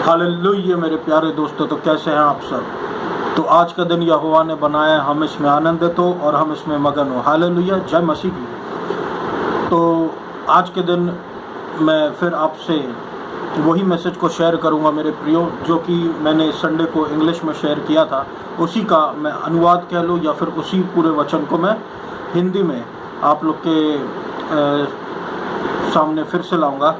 Hallelujah मेरे प्यारे दोस्तों, तो कैसे हैं आप सब। तो आज का दिन यहोवा ने बनाया, हम इसमें आनंदित हो और हम इसमें मगन हो। हालेलुया, जय मसीह की। तो आज के दिन मैं फिर आपसे वही मैसेज को शेयर करूंगा मेरे प्रियो, जो कि मैंने संडे को इंग्लिश में शेयर किया था। उसी का मैं अनुवाद कह लूँ या फिर उसी पूरे वचन को मैं हिंदी में आप लोग के सामने फिर से लाऊंगा।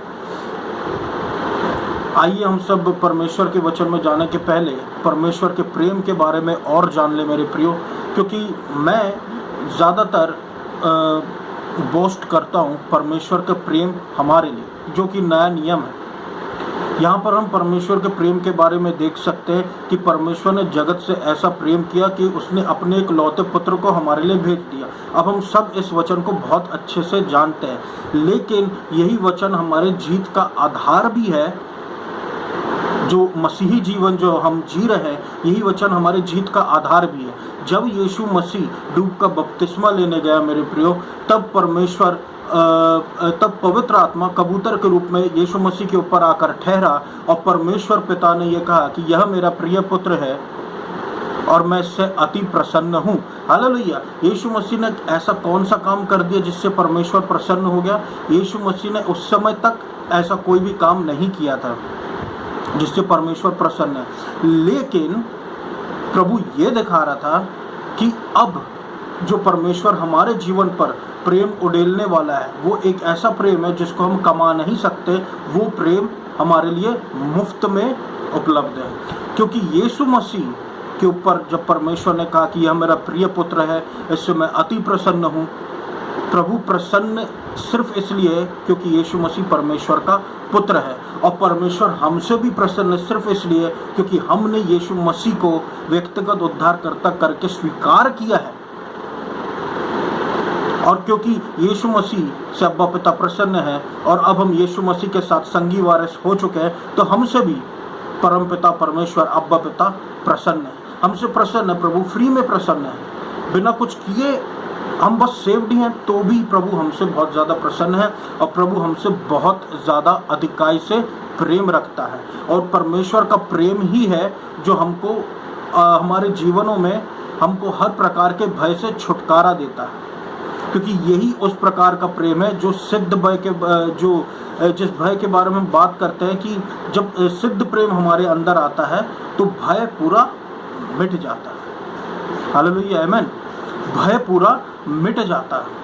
आइए हम सब परमेश्वर के वचन में जाने के पहले परमेश्वर के प्रेम के बारे में और जान ले मेरे प्रियो, क्योंकि मैं ज़्यादातर बोस्ट करता हूँ परमेश्वर का प्रेम हमारे लिए, जो कि नया नियम है। यहाँ पर हम परमेश्वर के प्रेम के बारे में देख सकते हैं कि परमेश्वर ने जगत से ऐसा प्रेम किया कि उसने अपने एक लौते पुत्र को हमारे लिए भेज दिया। अब हम सब इस वचन को बहुत अच्छे से जानते हैं, लेकिन यही वचन हमारे जीत का आधार भी है। जो मसीही जीवन जो हम जी रहे हैं, यही वचन हमारे जीत का आधार भी है। जब यीशु मसीह डूब का बपतिस्मा लेने गया मेरे प्रियो, तब परमेश्वर तब पवित्र आत्मा कबूतर के रूप में यीशु मसीह के ऊपर आकर ठहरा और परमेश्वर पिता ने यह कहा कि यह मेरा प्रिय पुत्र है और मैं इससे अति प्रसन्न हूँ। हालेलुया। यीशु मसीह ने ऐसा कौन सा काम कर दिया जिससे परमेश्वर प्रसन्न हो गया? यीशु मसीह ने उस समय तक ऐसा कोई भी काम नहीं किया था जिससे परमेश्वर प्रसन्न है, लेकिन प्रभु ये दिखा रहा था कि अब जो परमेश्वर हमारे जीवन पर प्रेम उड़ेलने वाला है, वो एक ऐसा प्रेम है जिसको हम कमा नहीं सकते। वो प्रेम हमारे लिए मुफ्त में उपलब्ध है, क्योंकि यीशु मसीह के ऊपर जब परमेश्वर ने कहा कि यह मेरा प्रिय पुत्र है, इससे मैं अति प्रसन्न हूँ। प्रभु प्रसन्न सिर्फ इसलिए क्योंकि यीशु मसीह परमेश्वर का पुत्र है, और परमेश्वर हमसे भी प्रसन्न सिर्फ इसलिए क्योंकि हमने यीशु मसीह को व्यक्तिगत उद्धारकर्ता करके स्वीकार किया है। और क्योंकि यीशु मसीह से अब्बा पिता प्रसन्न है और अब हम यीशु मसीह के साथ संगी वारिस हो चुके हैं, तो हमसे भी परम पिता परमेश्वर अब्बा पिता प्रसन्न है, हमसे प्रसन्न है। प्रभु फ्री में प्रसन्न है, बिना कुछ किए हम बस सेव्ड हैं तो भी प्रभु हमसे बहुत ज़्यादा प्रसन्न है, और प्रभु हमसे बहुत ज़्यादा अधिकाई से प्रेम रखता है। और परमेश्वर का प्रेम ही है जो हमको हमारे जीवनों में हमको हर प्रकार के भय से छुटकारा देता है, क्योंकि यही उस प्रकार का प्रेम है जो सिद्ध भय के जिस भय के बारे में हम बात करते हैं कि जब सिद्ध प्रेम हमारे अंदर आता है तो भय पूरा मिट जाता है। हालेलुया, आमीन। भय पूरा मिट जाता है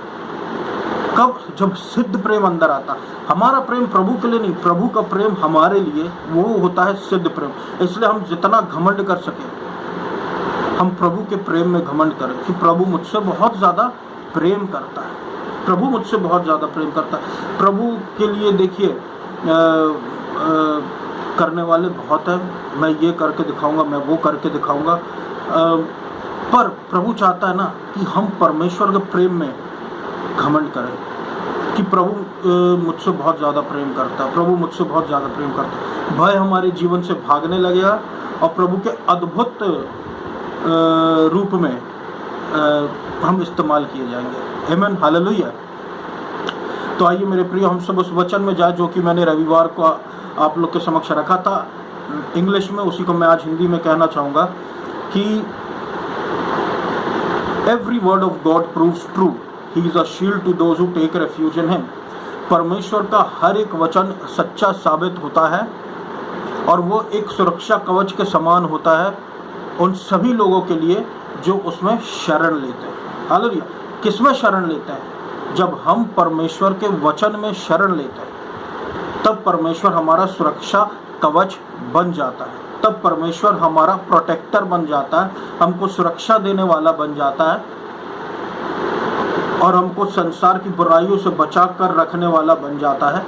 कब? जब सिद्ध प्रेम अंदर आता। हमारा प्रेम प्रभु के लिए नहीं, प्रभु का प्रेम हमारे लिए वो होता है सिद्ध प्रेम। इसलिए हम जितना घमंड कर सके हम प्रभु के प्रेम में घमंड करें कि प्रभु मुझसे बहुत ज़्यादा प्रेम करता है, प्रभु मुझसे बहुत ज़्यादा प्रेम करता है। प्रभु के लिए देखिए करने वाले बहुत हैं, मैं ये करके दिखाऊंगा, मैं वो करके दिखाऊंगा, पर प्रभु चाहता है ना कि हम परमेश्वर के प्रेम में घमंड करें कि प्रभु मुझसे बहुत ज़्यादा प्रेम करता है, प्रभु मुझसे बहुत ज़्यादा प्रेम करता है। भय हमारे जीवन से भागने लगेगा और प्रभु के अद्भुत रूप में हम इस्तेमाल किए जाएंगे। आमीन, हालेलुया। तो आइए मेरे प्रिय, हम सब उस वचन में जाए जो कि मैंने रविवार को आप लोग के समक्ष रखा था इंग्लिश में, उसी को मैं आज हिंदी में कहना चाहूँगा कि Every word of God proves true. He is a shield to those who take refuge in Him. परमेश्वर का हर एक वचन सच्चा साबित होता है और वो एक सुरक्षा कवच के समान होता है उन सभी लोगों के लिए जो उसमें शरण लेते हैं। हालेलुया। किसमें शरण लेते हैं? जब हम परमेश्वर के वचन में शरण लेते हैं, तब परमेश्वर हमारा सुरक्षा कवच बन जाता है, तब परमेश्वर हमारा प्रोटेक्टर बन जाता है, हमको सुरक्षा देने वाला बन जाता है और हमको संसार की बुराइयों से बचा कर रखने वाला बन जाता है।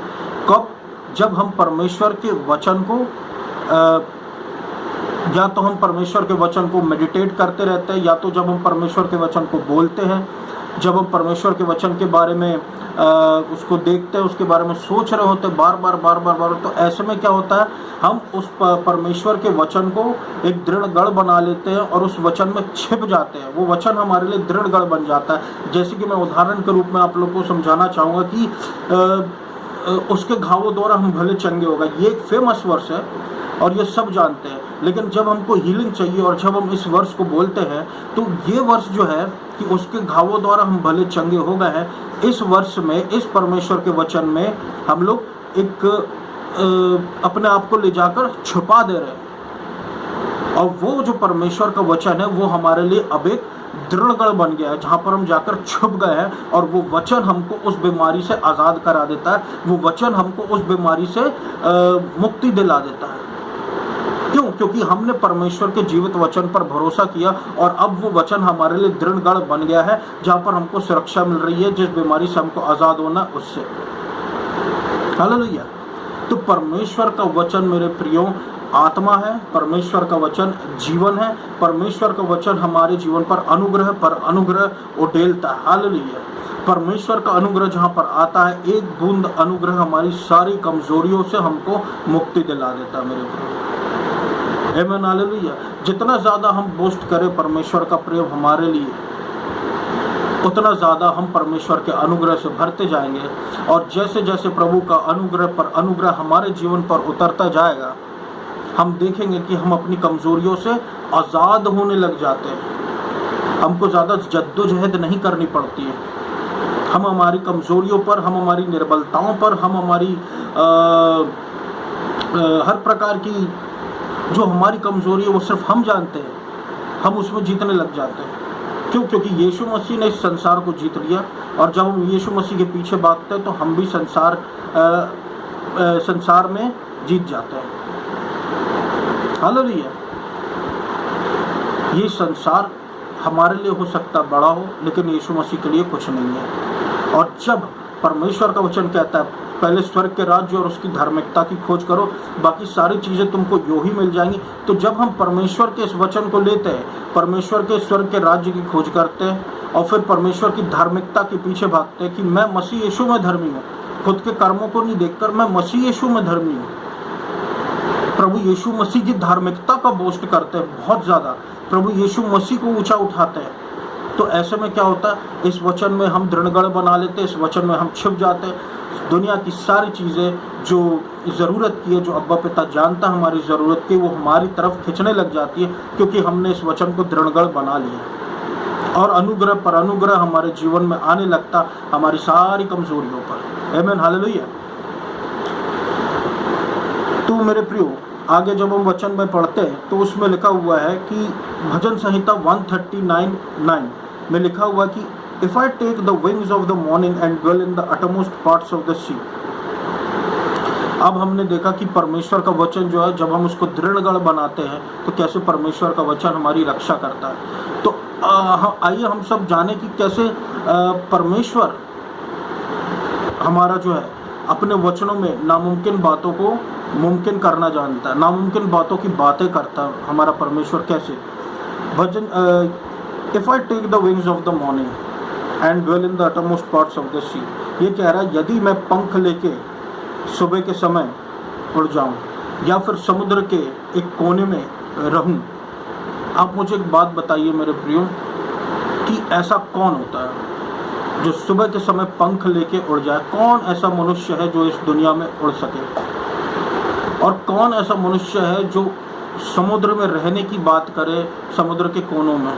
कब? जब हम परमेश्वर के वचन को या तो हम परमेश्वर के वचन को मेडिटेट करते रहते हैं, या तो जब हम परमेश्वर के वचन को बोलते हैं, जब हम परमेश्वर के वचन के बारे में उसको देखते हैं, उसके बारे में सोच रहे होते हैं बार बार, तो ऐसे में क्या होता है, हम उस परमेश्वर के वचन को एक दृढ़ गढ़ बना लेते हैं और उस वचन में छिप जाते हैं। वो वचन हमारे लिए दृढ़ गढ़ बन जाता है। जैसे कि मैं उदाहरण के रूप में आप लोग को समझाना चाहूँगा कि उसके घावों द्वारा हम भले चंगे हो गए। ये एक फेमस वर्स है और ये सब जानते हैं, लेकिन जब हमको हीलिंग चाहिए और जब हम इस वर्स को बोलते हैं तो ये वर्स जो है कि उसके घावों द्वारा हम भले चंगे हो गए हैं, इस वर्ष में, इस परमेश्वर के वचन में हम लोग एक अपने आप को ले जाकर छुपा दे रहे हैं। और वो जो परमेश्वर का वचन है वो हमारे लिए अब एक दृढ़गढ़ बन गया है, जहाँ पर हम जाकर छुप गए हैं। और वो वचन हमको उस बीमारी से आज़ाद करा देता है, वो वचन हमको उस बीमारी से मुक्ति दिला देता है। क्यों? क्योंकि हमने परमेश्वर के जीवित वचन पर भरोसा किया और अब वो वचन हमारे लिए दृढ़गढ़ बन गया है, जहाँ पर हमको सुरक्षा मिल रही है जिस बीमारी से हमको आज़ाद होना उससे। हालेलुया। तो परमेश्वर का वचन मेरे प्रियो आत्मा है, परमेश्वर का वचन जीवन है, परमेश्वर का वचन हमारे जीवन पर अनुग्रह उडेलता है। हालेलुया। परमेश्वर का अनुग्रह जहाँ पर आता है, एक बूंद अनुग्रह हमारी सारी कमजोरियों से हमको मुक्ति दिला देता है मेरे प्रियो। आमीन। हालेलुया। जितना ज़्यादा हम बोस्ट करें परमेश्वर का प्रेम हमारे लिए, उतना ज़्यादा हम परमेश्वर के अनुग्रह से भरते जाएंगे। और जैसे जैसे प्रभु का अनुग्रह पर अनुग्रह हमारे जीवन पर उतरता जाएगा, हम देखेंगे कि हम अपनी कमज़ोरियों से आज़ाद होने लग जाते हैं। हमको ज़्यादा जद्दोजहद नहीं करनी पड़ती है। हम हमारी कमज़ोरियों पर, हम हमारी निर्बलताओं पर, हम हमारी हर प्रकार की जो हमारी कमज़ोरी है वो सिर्फ हम जानते हैं, हम उसमें जीतने लग जाते हैं। क्यों? क्योंकि यीशु मसीह ने इस संसार को जीत लिया। और जब हम यीशु मसीह के पीछे भागते हैं तो हम भी संसार में जीत जाते हैं। हालेलुया। ये संसार हमारे लिए हो सकता बड़ा हो, लेकिन यीशु मसीह के लिए कुछ नहीं है। और जब परमेश्वर का वचन कहता है पहले स्वर्ग के राज्य और उसकी धार्मिकता की खोज करो, बाकी सारी चीज़ें तुमको यूं ही मिल जाएंगी। तो जब हम परमेश्वर के इस वचन को लेते हैं, परमेश्वर के स्वर्ग के राज्य की खोज करते हैं और फिर परमेश्वर की धार्मिकता के पीछे भागते हैं कि मैं मसीह यीशु में धर्मी हूँ, खुद के कर्मों को नहीं देखकर मैं मसीह यीशु में धर्मी हूँ, प्रभु यीशु मसीह की धार्मिकता का बोस्ट करते हैं बहुत ज़्यादा, प्रभु यीशु मसीह को ऊंचा उठाते हैं। तो ऐसे में क्या होता है, इस वचन में हम दृढ़गढ़ बना लेते हैं, इस वचन में हम छिप जाते हैं। दुनिया की सारी चीज़ें जो ज़रूरत की है, जो अब्बा पिता जानता है हमारी ज़रूरत की, वो हमारी तरफ खिंचने लग जाती है, क्योंकि हमने इस वचन को दृढ़गढ़ बना लिया। और अनुग्रह पर अनुग्रह हमारे जीवन में आने लगता हमारी सारी कमजोरियों पर। आमीन। हालेलुया। तो मेरे प्रियो, आगे जब हम वचन में पढ़ते हैं तो उसमें लिखा हुआ है कि भजन संहिता 139:9 में लिखा हुआ कि if I take the wings of the morning and dwell in the uttermost parts of the sea. अब हमने देखा कि परमेश्वर का वचन जो है, जब हम उसको दृढ़गढ़ बनाते हैं तो कैसे परमेश्वर का वचन हमारी रक्षा करता है। तो आइए हम सब जाने कि कैसे परमेश्वर हमारा जो है अपने वचनों में नामुमकिन बातों को मुमकिन करना जानता है, नामुमकिन बातों की बातें करता है हमारा परमेश्वर। कैसे? भजन if I take the wings of the morning and dwell in the uttermost parts of the sea. ये कह रहा है यदि मैं पंख लेके सुबह के समय उड़ जाऊं या फिर समुद्र के एक कोने में रहूं। आप मुझे एक बात बताइए मेरे प्रियो कि ऐसा कौन होता है जो सुबह के समय पंख लेके उड़ जाए? कौन ऐसा मनुष्य है जो इस दुनिया में उड़ सके? और कौन ऐसा मनुष्य है जो समुद्र में रहने की बात करे, समुद्र के कोनों में?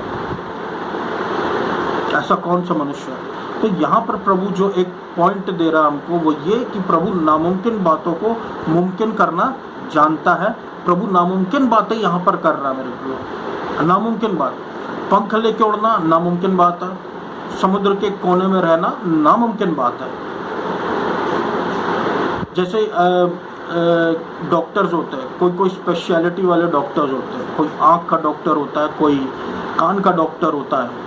ऐसा कौन सा मनुष्य है? तो यहाँ पर प्रभु जो एक पॉइंट दे रहा है हमको, वो ये कि प्रभु नामुमकिन बातों को मुमकिन करना जानता है। प्रभु नामुमकिन बातें यहाँ पर कर रहा है मेरे प्रियो। नामुमकिन बात, पंख लेके उड़ना नामुमकिन बात है, समुद्र के कोने में रहना नामुमकिन बात है। जैसे डॉक्टर्स होते हैं, कोई स्पेशलिटी वाले डॉक्टर्स होते हैं, कोई आँख का डॉक्टर होता है, कोई कान का डॉक्टर होता है,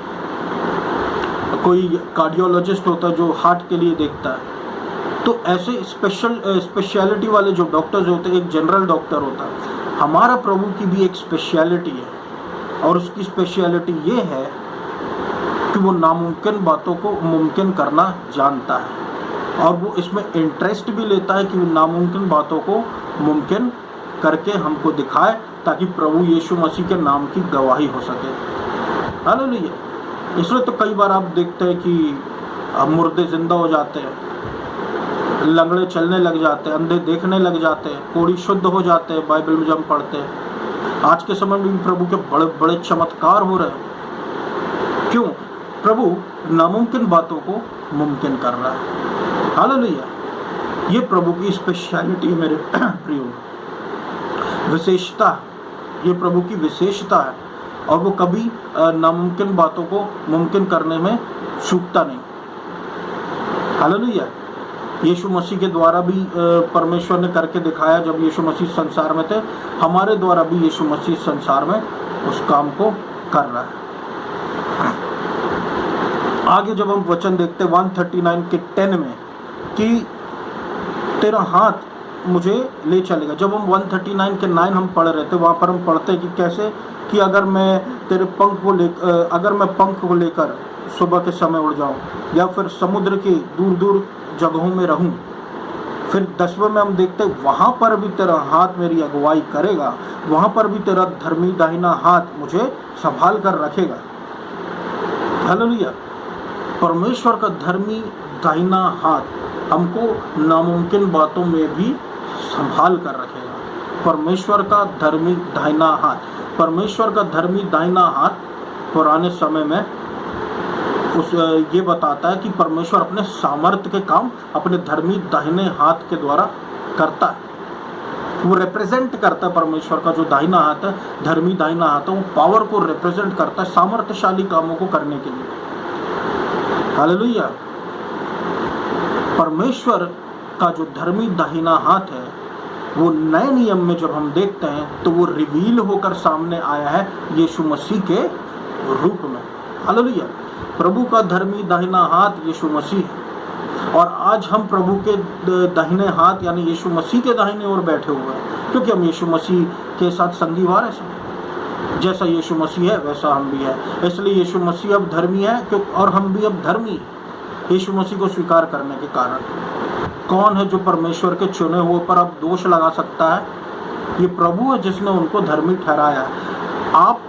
कोई कार्डियोलॉजिस्ट होता है जो हार्ट के लिए देखता है। तो ऐसे स्पेशलिटी वाले जो डॉक्टर्स होते हैं, एक जनरल डॉक्टर होता है। हमारा प्रभु की भी एक स्पेशलिटी है और उसकी स्पेशलिटी ये है कि वो नामुमकिन बातों को मुमकिन करना जानता है और वो इसमें इंटरेस्ट भी लेता है कि वो नामुमकिन बातों को मुमकिन करके हमको दिखाए, ताकि प्रभु यीशु मसीह के नाम की गवाही हो सके। हालेलुया। इसलिए तो कई बार आप देखते हैं कि मुर्दे जिंदा हो जाते हैं, लंगड़े चलने लग जाते हैं, अंधे देखने लग जाते हैं, कोढ़ी शुद्ध हो जाते हैं। बाइबल में जब हम पढ़ते हैं, आज के समय में भी प्रभु के बड़े बड़े चमत्कार हो रहे हैं। क्यों? प्रभु नामुमकिन बातों को मुमकिन कर रहा है। हालेलुया। ये प्रभु की स्पेशलिटी है मेरे प्रियो, विशेषता। ये प्रभु की विशेषता है और वो कभी नामुमकिन बातों को मुमकिन करने में चूकता नहीं। हालेलुया। यीशु मसीह के द्वारा भी परमेश्वर ने करके दिखाया। जब यीशु मसीह संसार में थे, हमारे द्वारा भी यीशु मसीह संसार में उस काम को कर रहा है। आगे जब हम वचन देखते 139 के 10 में कि तेरा हाथ मुझे ले चलेगा। जब हम 139 के 9 हम पढ़ रहे थे, वहाँ पर हम पढ़ते हैं कि कैसे कि अगर मैं तेरे पंख को लेकर सुबह के समय उड़ जाऊं या फिर समुद्र के दूर दूर जगहों में रहूं। फिर 10वें में हम देखते वहाँ पर भी तेरा हाथ मेरी अगुवाई करेगा, वहाँ पर भी तेरा धर्मी दाहिना हाथ मुझे संभाल कर रखेगा। हालेलुया। परमेश्वर का धर्मी दाहिना हाथ हमको नामुमकिन बातों में भी संभाल कर रखेगा। परमेश्वर का धर्मी दाहिना हाथ, परमेश्वर का धर्मी दाहिना हाथ पुराने समय में ये बताता है कि परमेश्वर अपने सामर्थ्य के काम अपने धर्मी दाहिने हाथ के द्वारा करता है। वो रिप्रेजेंट करता है, परमेश्वर का जो दाहिना हाथ है, धर्मी दाहिना हाथ है, वो पावर को रिप्रेजेंट करता है सामर्थ्यशाली कामों को करने के लिए। हालेलुया। परमेश्वर का जो धर्मी दाहिना हाथ है, वो नए नियम में जब हम देखते हैं तो वो रिवील होकर सामने आया है यीशु मसीह के रूप में। हालेलुया। प्रभु का धर्मी दाहिना हाथ यीशु मसीह है और आज हम प्रभु के दाहिने हाथ यानी यीशु मसीह के दाहिने ओर बैठे हुए हैं, क्योंकि हम यीशु मसीह के साथ संगी वारिस हैं। जैसा यीशु मसीह है वैसा हम भी है, इसलिए यीशु मसीह अब धर्मी है और हम भी अब धर्मी हैं यीशु मसीह को स्वीकार करने के कारण। कौन है जो परमेश्वर के चुने हुए पर अब दोष लगा सकता है? ये प्रभु है जिसने उनको धर्मी ठहराया है। आप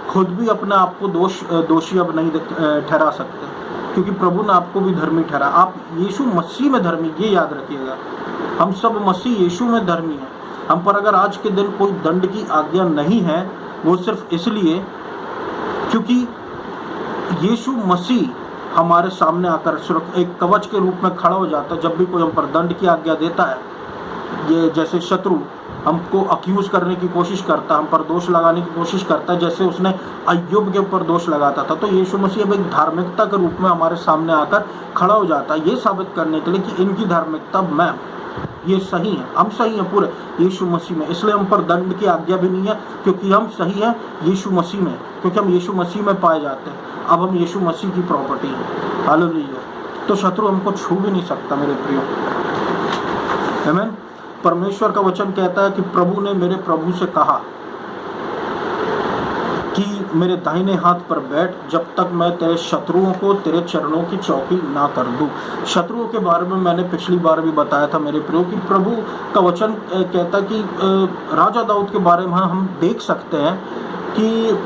खुद भी अपने आप को दोषी अब नहीं ठहरा सकते, क्योंकि प्रभु ने आपको भी धर्मी ठहरा। आप यीशु मसीह में धर्मी, ये याद रखिएगा। हम सब मसीह यीशु में धर्मी हैं। हम पर अगर आज के दिन कोई दंड की आज्ञा नहीं है, वो सिर्फ इसलिए क्योंकि यीशु मसीह हमारे सामने आकर एक कवच के रूप में खड़ा हो जाता है। जब भी कोई हम पर दंड की आज्ञा देता है, ये जैसे शत्रु हमको अक्यूज करने की कोशिश करता है, हम पर दोष लगाने की कोशिश करता है, जैसे उसने अय्यूब के ऊपर दोष लगाता था, तो यीशु मसीह अब एक धार्मिकता के रूप में हमारे सामने आकर खड़ा हो जाता है, ये साबित करने के लिए कि इनकी धार्मिकता मैं, ये सही है, हम सही हैं पूरे यीशु मसीह में। इसलिए हम पर दंड की आज्ञा भी नहीं है, क्योंकि हम सही हैं यीशु मसीह में, क्योंकि हम यीशु मसीह में पाए जाते हैं। अब हम यीशु मसीह की प्रॉपर्टी हैं। हालेलुया। तो शत्रु हमको छू भी नहीं सकता मेरे प्रियो। आमीन। परमेश्वर का वचन कहता है कि प्रभु ने मेरे प्रभु से कहा कि मेरे दाहिने हाथ पर बैठ, जब तक मैं तेरे शत्रुओं को तेरे चरणों की चौकी ना कर दूं। शत्रुओं के बारे में मैंने पिछली बार भी बताया था मेरे प्रियो कि प्रभु का वचन कहता है कि राजा दाऊद के बारे में हम देख सकते हैं कि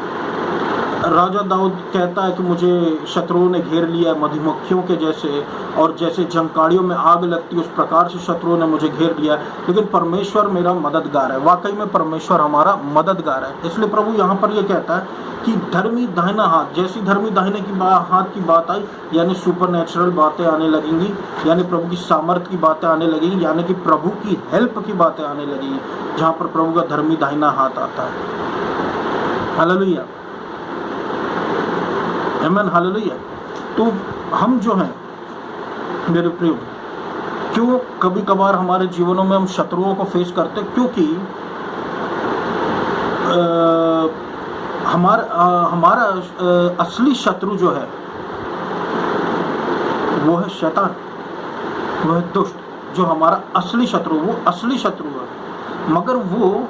राजा दाऊद कहता है कि मुझे शत्रुओं ने घेर लिया मधुमक्खियों के जैसे, और जैसे जंकाड़ियों में आग लगती है उस प्रकार से शत्रुओं ने मुझे घेर लिया, लेकिन परमेश्वर मेरा मददगार है। वाकई में परमेश्वर हमारा मददगार है। इसलिए प्रभु यहाँ पर यह कहता है कि धर्मी दाहिना हाथ, जैसी धर्मी दाहिने की हाथ की बात आई, यानी सुपरनेचुरल बातें आने लगेंगी, यानी प्रभु की सामर्थ्य की बातें आने लगेंगी, यानी कि प्रभु की हेल्प की बातें आने लगेंगी, जहाँ पर प्रभु का धर्मी दाहिना हाथ आता है। हालेलुया। आमीन। हालेलुया। तो हम जो हैं मेरे प्रियो, क्यों कभी कभार हमारे जीवनों में हम शत्रुओं को फेस करते, क्योंकि हमारा असली शत्रु जो है वो है शैतान, वो है दुष्ट। जो हमारा असली शत्रु, वो असली शत्रु है, मगर वो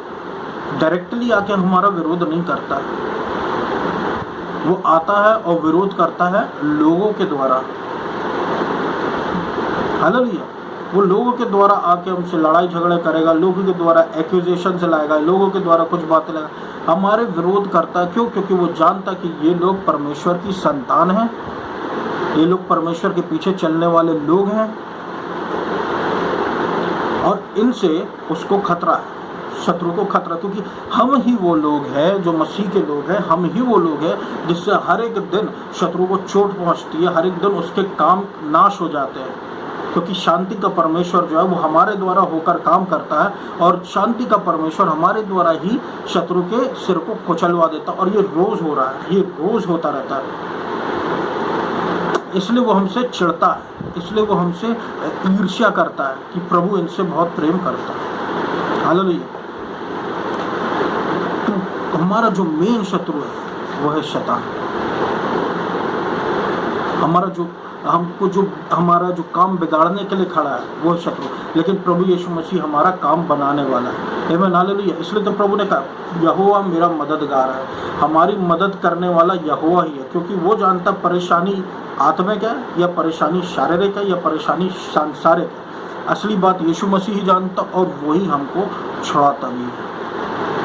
डायरेक्टली आके हमारा विरोध नहीं करता है। वो आता है और विरोध करता है लोगों के द्वारा। हालेलुया। वो लोगों के द्वारा आके हमसे लड़ाई झगड़े करेगा, लोगों के द्वारा एक्यूजेशन से लाएगा, लोगों के द्वारा कुछ बातें लाएगा, हमारे विरोध करता है। क्यों? क्योंकि वो जानता कि ये लोग परमेश्वर की संतान हैं, ये लोग परमेश्वर के पीछे चलने वाले लोग हैं। और इनसे उसको खतरा है, शत्रु को खतरा, क्योंकि हम ही वो लोग हैं जो मसीह के लोग हैं, हम ही वो लोग हैं जिससे हर एक दिन शत्रु को चोट पहुंचती है, हर एक दिन उसके काम नाश हो जाते हैं, क्योंकि शांति का परमेश्वर जो है वो हमारे द्वारा होकर काम करता है, और शांति का परमेश्वर हमारे द्वारा ही शत्रु के सिर को कुचलवा देता है। और ये रोज हो रहा है, ये रोज होता रहता है। इसलिए वो हमसे चिढ़ता है, इसलिए वो हमसे ईर्ष्या करता है कि प्रभु इनसे बहुत प्रेम करता है। हालेलुया। तो हमारा जो मेन शत्रु है वो है शैतान। हमारा जो काम बिगाड़ने के लिए खड़ा है वो है शत्रु, लेकिन प्रभु यीशु मसीह हमारा काम बनाने वाला है। आमीन, हालेलुया। इसलिए तो प्रभु ने कहा यहोवा मेरा मददगार है, हमारी मदद करने वाला यहोवा ही है, क्योंकि वो जानता परेशानी आत्मिक है या परेशानी शारीरिक है या परेशानी सांसारिक है। असली बात यीशु मसीह ही जानता, और वही हमको छुड़ाता भी है।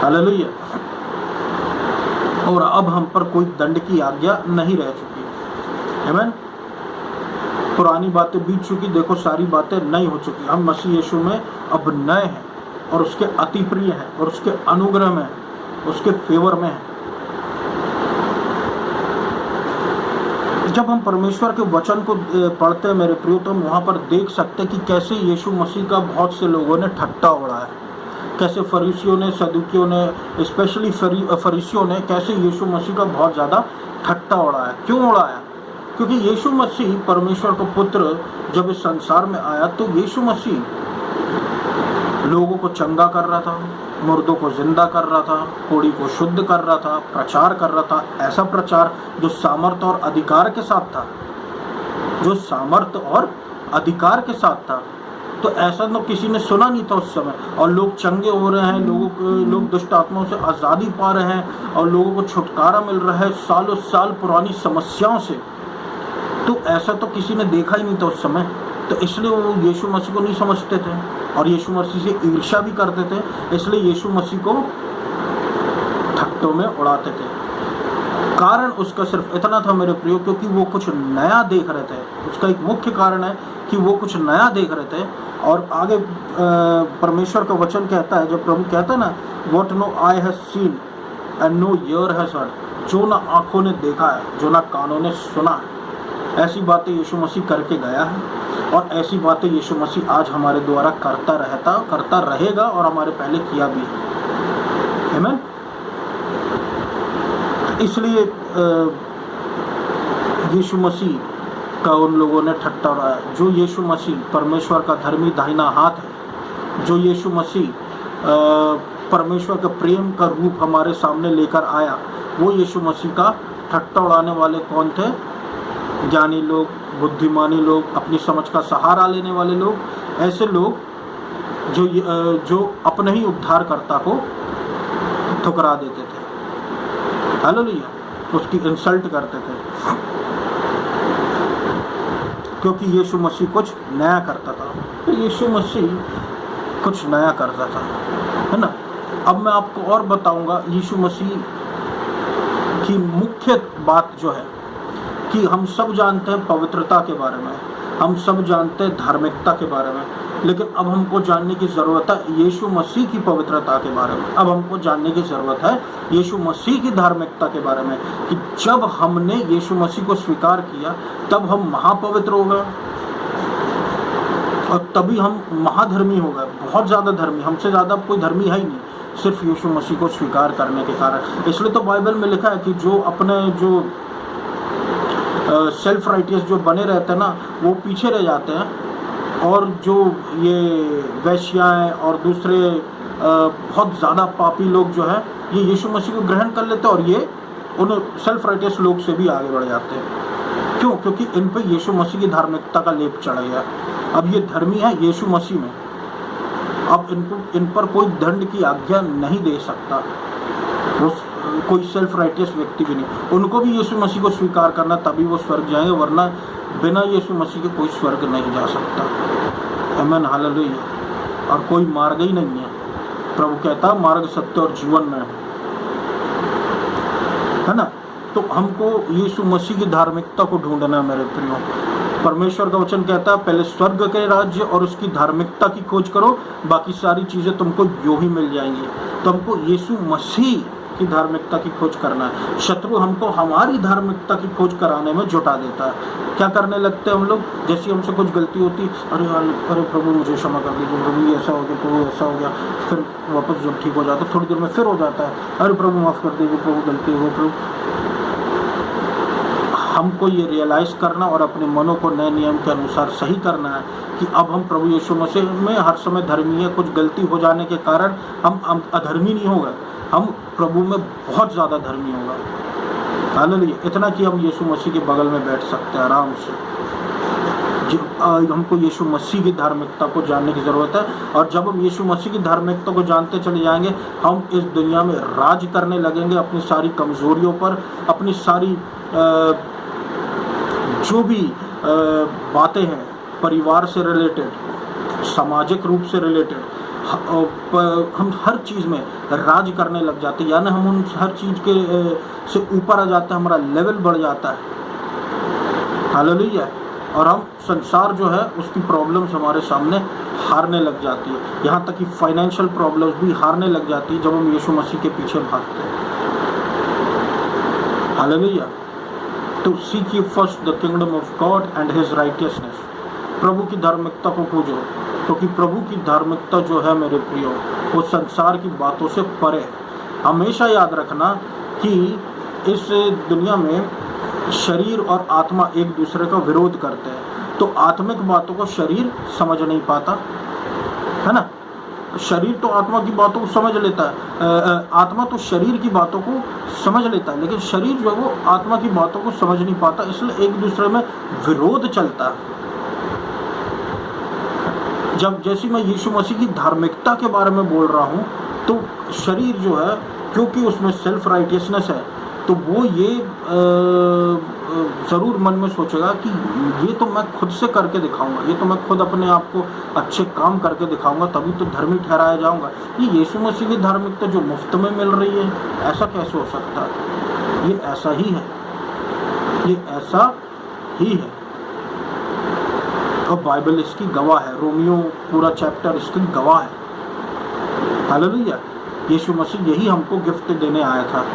हालेलुया। और अब हम पर कोई दंड की आज्ञा नहीं रह चुकी। आमीन। पुरानी बातें बीत चुकी, देखो सारी बातें नई हो चुकी। हम मसीह यीशु में अब नए हैं, और उसके अति प्रिय हैं, और उसके अनुग्रह में हैं, उसके फेवर में हैं। जब हम परमेश्वर के वचन को पढ़ते हैं मेरे प्रियो, तो हम वहाँ पर देख सकते हैं कि कैसे यीशु मसीह का बहुत से लोगों ने ठट्टा उड़ाया है, कैसे फरीसियों ने, सदूकियों ने, स्पेशली फरीसियों ने कैसे यीशु मसीह का बहुत ज़्यादा ठट्टा उड़ाया। क्यों उड़ाया? क्योंकि यीशु मसीह परमेश्वर का पुत्र जब इस संसार में आया, तो यीशु मसीह लोगों को चंगा कर रहा था, मुर्दों को जिंदा कर रहा था, कोढ़ी को शुद्ध कर रहा था, प्रचार कर रहा था। ऐसा प्रचार जो सामर्थ्य और अधिकार के साथ था, जो सामर्थ्य और अधिकार के साथ था। तो ऐसा तो किसी ने सुना नहीं था उस समय, और लोग चंगे हो रहे हैं, लोग दुष्ट आत्माओं से आज़ादी पा रहे हैं, और लोगों को छुटकारा मिल रहा है सालों साल पुरानी समस्याओं से। तो ऐसा तो किसी ने देखा ही नहीं था उस समय। तो इसलिए वो यीशु मसीह को नहीं समझते थे, और यीशु मसीह से ईर्ष्या भी करते थे। इसलिए यीशु मसीह को ठट्टों में उड़ाते थे। कारण उसका सिर्फ इतना था मेरे प्रियो, क्योंकि वो कुछ नया देख रहे थे। उसका एक मुख्य कारण है कि वो कुछ नया देख रहे थे। और आगे परमेश्वर का वचन कहता है, जब प्रभु कहता है ना, what no eye have seen and no ear has heard, जो ना आंखों ने देखा है, जो ना कानों ने सुना है, ऐसी बातें यीशु मसीह करके गया है, और ऐसी बातें यीशु मसीह आज हमारे द्वारा करता रहेगा, और हमारे पहले किया भी है। आमीन। इसलिए यीशु मसीह का उन लोगों ने ठट्टा उड़ाया। जो यीशु मसीह परमेश्वर का धर्मी दाहिना हाथ है, जो यीशु मसीह परमेश्वर का प्रेम का रूप हमारे सामने लेकर आया, वो यीशु मसीह का ठट्टा उड़ाने वाले कौन थे? ज्ञानी लोग, बुद्धिमानी लोग, अपनी समझ का सहारा लेने वाले लोग, ऐसे लोग जो अपने ही उद्धारकर्ता को ठुकरा देते थे। हालेलुया। उसकी इंसल्ट करते थे, क्योंकि यीशु मसीह कुछ नया करता था। तो यीशु मसीह कुछ नया करता था, है ना। अब मैं आपको और बताऊंगा यीशु मसीह की मुख्य बात जो है, कि हम सब जानते हैं पवित्रता के बारे में, हम सब जानते हैं धार्मिकता के बारे में, लेकिन अब हमको जानने की ज़रूरत है यीशु मसीह की पवित्रता के बारे में। अब हमको जानने की ज़रूरत है यीशु मसीह की धार्मिकता के बारे में, कि जब हमने यीशु मसीह को स्वीकार किया, तब हम महापवित्र हो गए, और तभी हम महाधर्मी हो गए, बहुत ज़्यादा धर्मी। हमसे ज़्यादा कोई धर्मी है ही नहीं, सिर्फ यीशु मसीह को स्वीकार करने के कारण। इसलिए तो बाइबल में लिखा है कि जो अपने जो सेल्फ राइटियस जो बने रहते हैं ना, वो पीछे रह जाते हैं, और जो ये वैश्याएँ और दूसरे बहुत ज़्यादा पापी लोग जो है, ये यीशु मसीह को ग्रहण कर लेते हैं, और ये उन सेल्फ राइटियस लोग से भी आगे बढ़ जाते हैं। क्यों? क्योंकि इन पे यीशु मसीह की धार्मिकता का लेप चढ़ गया। अब ये धर्मी है यीशु मसीह में, अब इन पर कोई दंड की आज्ञा नहीं दे सकता, कोई सेल्फ राइटियस व्यक्ति भी नहीं। उनको भी यीशु मसीह को स्वीकार करना, तभी वो स्वर्ग जाएंगे, वरना बिना यीशु मसीह के कोई स्वर्ग नहीं जा सकता। आमीन, हालेलुया। और कोई मार्ग ही नहीं है। प्रभु कहता मार्ग, सत्य और जीवन में है ना। तो हमको यीशु मसीह की धार्मिकता को ढूंढना है मेरे प्रियो। परमेश्वर का वचन कहता है पहले स्वर्ग के राज्य और उसकी धार्मिकता की खोज करो, बाकी सारी चीज़ें तुमको यूं ही मिल जाएंगी। तो हमको यीशु मसीह की धार्मिकता की खोज करना है। शत्रु हमको हमारी धार्मिकता की खोज कराने में जुटा देता है। क्या करने लगते हैं हम लोग, जैसे हमसे कुछ गलती होती, अरे यार, अरे प्रभु मुझे क्षमा कर दीजिए, प्रभु ये ऐसा हो गया, प्रभु ऐसा हो गया। फिर वापस जब ठीक हो जाता थोड़ी देर में फिर हो जाता है, अरे प्रभु माफ़ कर दीजिए, प्रभु गलती हो गई। प्रभु हमको ये रियलाइज़ करना और अपने मनों को नए नियम के अनुसार सही करना है कि अब हम प्रभु यीशु मसीह में हर समय धर्मी है। कुछ गलती हो जाने के कारण हम अधर्मी नहीं हो गए, हम प्रभु में बहुत ज़्यादा धर्मी हो गए। हालेलुया। इतना कि हम यीशु मसीह के बगल में बैठ सकते हैं आराम से। हमको यीशु मसीह की धार्मिकता को जानने की ज़रूरत है, और जब हम यीशु मसीह की धार्मिकता को जानते चले जाएंगे, हम इस दुनिया में राज करने लगेंगे अपनी सारी कमज़ोरियों पर, अपनी सारी जो भी बातें हैं परिवार से रिलेटेड, सामाजिक रूप से रिलेटेड, हम हर चीज़ में राज करने लग जाते हैं। यानी हम उन हर चीज़ के से ऊपर आ जाते हैं, हमारा लेवल बढ़ जाता है। हालेलुया। और हम संसार जो है उसकी प्रॉब्लम्स हमारे सामने हारने लग जाती है, यहाँ तक कि फाइनेंशियल प्रॉब्लम्स भी हारने लग जाती है जब हम यीशु मसीह के पीछे भागते हैं। हालेलुया। तो seek ye first the kingdom of God and his righteousness. प्रभु की धार्मिकता को खोजो, क्योंकि प्रभु की धार्मिकता जो है मेरे प्रियो, वो संसार की बातों से परे है। हमेशा याद रखना कि इस दुनिया में शरीर और आत्मा एक दूसरे का विरोध करते हैं। तो आत्मिक बातों को शरीर समझ नहीं पाता है ना। शरीर तो आत्मा की बातों को समझ लेता है, आत्मा तो शरीर की बातों को समझ लेता है, लेकिन शरीर जो है वो आत्मा की बातों को समझ नहीं पाता, इसलिए एक दूसरे में विरोध चलता है। जब जैसे मैं यीशु मसीह की धार्मिकता के बारे में बोल रहा हूँ, तो शरीर जो है, क्योंकि उसमें सेल्फ राइटियसनेस है, तो वो ये ज़रूर मन में सोचेगा कि ये तो मैं खुद से करके दिखाऊंगा, ये तो मैं खुद अपने आप को अच्छे काम करके दिखाऊंगा, तभी तो धर्मी ठहराया जाऊंगा। ये यीशु मसीह की धार्मिकता जो मुफ्त में मिल रही है, ऐसा कैसे हो सकता है? ये ऐसा ही है, ये ऐसा ही है, और बाइबल इसकी गवाह है। रोमियो पूरा चैप्टर इसकी गवाह है। हालेलुया। यीशु मसीह यही हमको गिफ्ट देने आया था।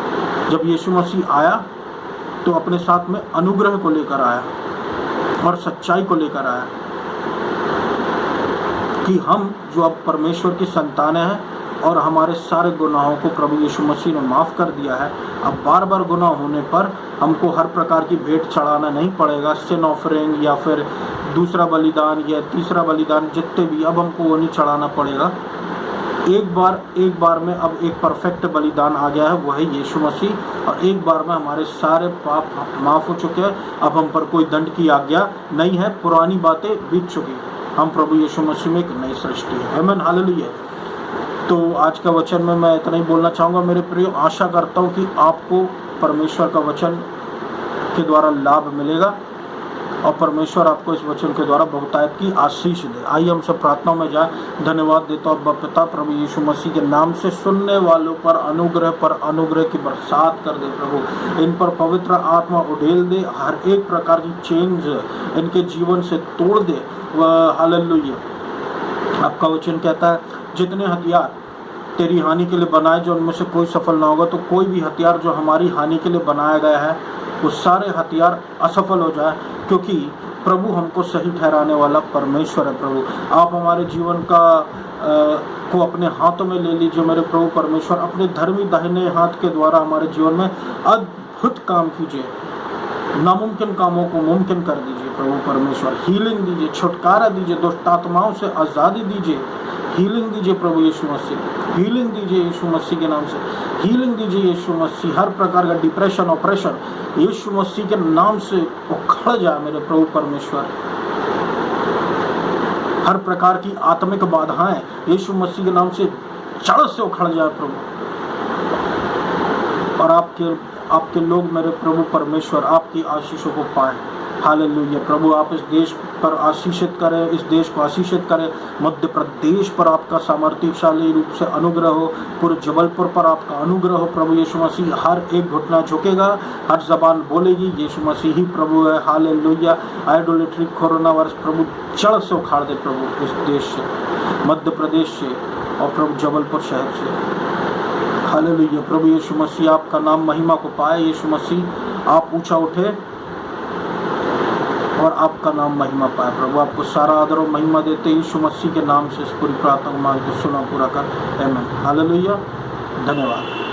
जब यीशु मसीह आया तो अपने साथ में अनुग्रह को लेकर आया और सच्चाई को लेकर आया, कि हम जो अब परमेश्वर की संतानें हैं और हमारे सारे गुनाहों को प्रभु यीशु मसीह ने माफ़ कर दिया है। अब बार बार गुनाह होने पर हमको हर प्रकार की भेंट चढ़ाना नहीं पड़ेगा, सिन ऑफरिंग या फिर दूसरा बलिदान या तीसरा बलिदान, जितने भी, अब हमको वो नहीं चढ़ाना पड़ेगा। एक बार में अब एक परफेक्ट बलिदान आ गया है, वो है यीशु मसीह, और एक बार में हमारे सारे पाप माफ़ हो चुके हैं। अब हम पर कोई दंड की आज्ञा नहीं है, पुरानी बातें बीत चुकी, हम प्रभु यीशु मसीह में एक नई सृष्टि है। आमीन। हालेलुया। तो आज का वचन में मैं इतना ही बोलना चाहूँगा मेरे प्रियो। आशा करता हूँ कि आपको परमेश्वर का वचन के द्वारा लाभ मिलेगा और परमेश्वर आपको इस वचन के द्वारा बहुतायत की आशीष दे। आइए हम सब प्रार्थना में जाए। धन्यवाद देता हूँ पिता प्रभु यीशु मसीह के नाम से, सुनने वालों पर अनुग्रह की बरसात कर दे प्रभु। इन पर पवित्र आत्मा उड़ेल दे, हर एक प्रकार की चेंज इनके जीवन से तोड़ दे। हालेलुया। आपका वचन कहता है जितने हथियार तेरी हानि के लिए बनाए जो उनमें से कोई सफल ना होगा, तो कोई भी हथियार जो हमारी हानि के लिए बनाया गया है वो सारे हथियार असफल हो जाए, क्योंकि प्रभु हमको सही ठहराने वाला परमेश्वर है। प्रभु आप हमारे जीवन का को अपने हाथों में ले लीजिए मेरे प्रभु परमेश्वर। अपने धर्मी दाहिने हाथ के द्वारा हमारे जीवन में अद्भुत काम कीजिए, नामुमकिन कामों को मुमकिन कर दीजिए प्रभु परमेश्वर। हीलिंग दीजिए, छुटकारा दीजिए, दुष्ट आत्माओं से आज़ादी दीजिए, हीलिंग दीजिए प्रभु यीशु मसीह, हीलिंग दीजिए यीशु मसीह के नाम से, हीलिंग दीजिए यीशु मसीह। हर प्रकार का डिप्रेशन, ऑपरेशन यीशु मसीह के नाम से उखड़ जाए मेरे प्रभु परमेश्वर। हर प्रकार की आत्मिक बाधाएं यीशु मसीह के नाम से जड़ से उखड़ जाए प्रभु, और आपके लोग मेरे प्रभु परमेश्वर आपकी आशीषों को पाएं। हालेलुया। प्रभु आप इस देश पर आशीषित करें, इस देश को आशीषित करें। मध्य प्रदेश पर आपका सामर्थ्यशाली रूप से अनुग्रह हो, पूरे जबलपुर पर आपका अनुग्रह हो। प्रभु यीशु मसीह, हर एक घुटना झुकेगा, हर जबान बोलेगी यीशु मसीह ही प्रभु है। हालेलुया। आइडोलेट्री, कोरोना वायरस प्रभु जड़ से उखाड़ दे प्रभु, इस देश से, मध्य प्रदेश से और प्रभु जबलपुर शहर से। हालेलुया। प्रभु यीशु मसीह आपका नाम महिमा को पाए। यीशु मसीह आप ऊंचा उठे और आपका नाम महिमा पाए। प्रभु आपको सारा आदर और महिमा देते यीशु मसीह के नाम से इस पूरी प्रार्थना मांग के सुना पूरा कर। आमीन। हालेलुया। धन्यवाद।